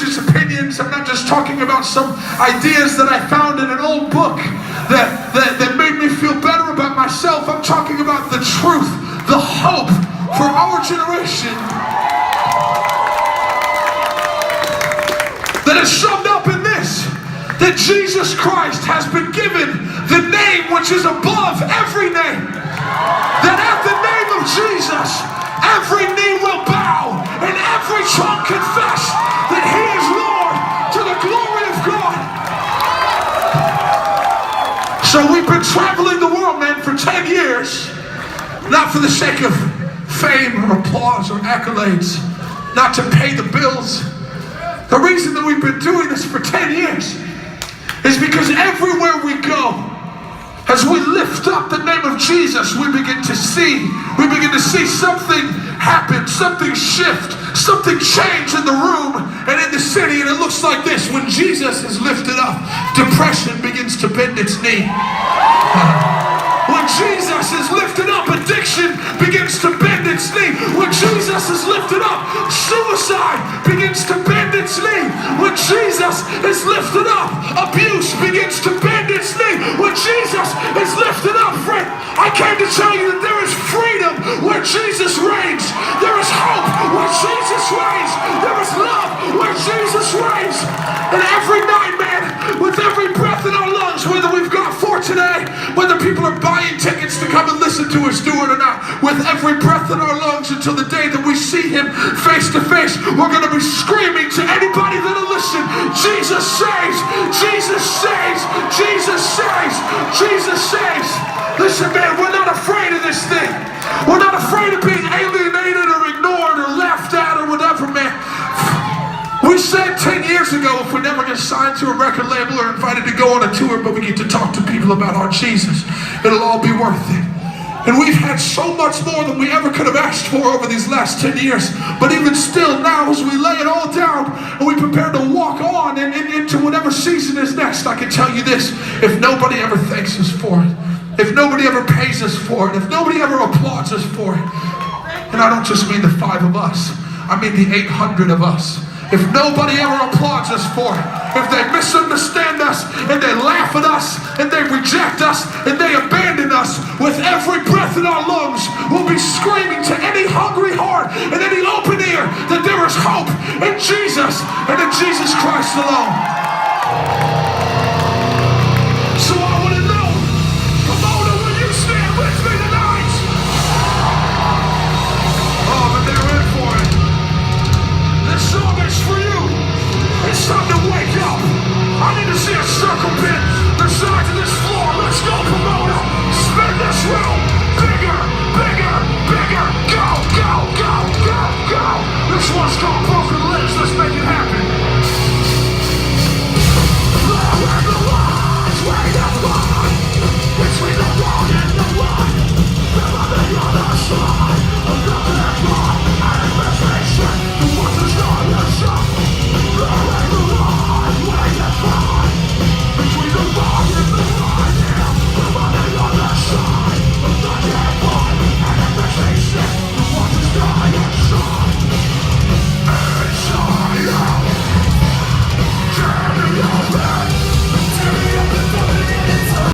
opinions. I'm not just talking about some ideas that I found in an old book that made me feel better about myself. I'm talking about the truth, the hope for our generation that is summed up in this, that Jesus Christ has been given the name which is above every name, that at the name of Jesus every knee will bow and every tongue confess that he is Lord, to the glory of God. So we've been traveling the world, man, for 10 years, not for the sake of fame or applause or accolades, not to pay the bills. The reason that we've been doing this for 10 years is because everywhere we go, as we lift up the name of Jesus, we begin to see something happen, something shift, something change in the room and in the city. And it looks like this: when Jesus is lifted up, depression begins to bend its knee. When Jesus is lifted up, addiction begins to bend its knee. When Jesus is lifted up, suicide begins to bend its knee. When Jesus is lifted up, abuse begins to bend its knee. When Jesus is lifted up, friend, I came to tell you that there is freedom where Jesus reigns. There is hope where Jesus reigns. There is love where Jesus reigns. And every night, man, with every breath in our lungs, whether we've got 4 today, whether people are buying tickets to come and listen to us do it or not, with every breath in our lungs until the day that we see him face to face, we're going to be screaming to anybody that'll listen: Jesus saves, Jesus saves, Jesus saves, Jesus saves. Listen, man, we're not afraid of this thing. We're not afraid of being alienated or ignored or laughed at or whatever, man. We said 10 years ago, if we never get signed to a record label or invited to go on a tour, but we get to talk to people about our Jesus, it'll all be worth it. And we've had so much more than we ever could have asked for over these last 10 years. But even still, now as we lay it all down and we prepare to walk on and into whatever season is next, I can tell you this: if nobody ever thanks us for it, if nobody ever pays us for it, if nobody ever applauds us for it, and I don't just mean the 5 of us, I mean the 800 of us. If nobody ever applauds us for it, if they misunderstand us and they laugh at us and they reject us and they abandon us, with every breath in our lungs, we'll be screaming to any hungry heart and any open ear that there is hope in Jesus and in Jesus Christ alone. So I want to know, Pomona, will you stand with me tonight? Oh, but they're in for it. This song is for you. It's time to wake up. I need to see a circle pit the size of this floor. Let's go, Pomona. Spin this room. Bigger, bigger, bigger. Go, go, go, go, go. This one's called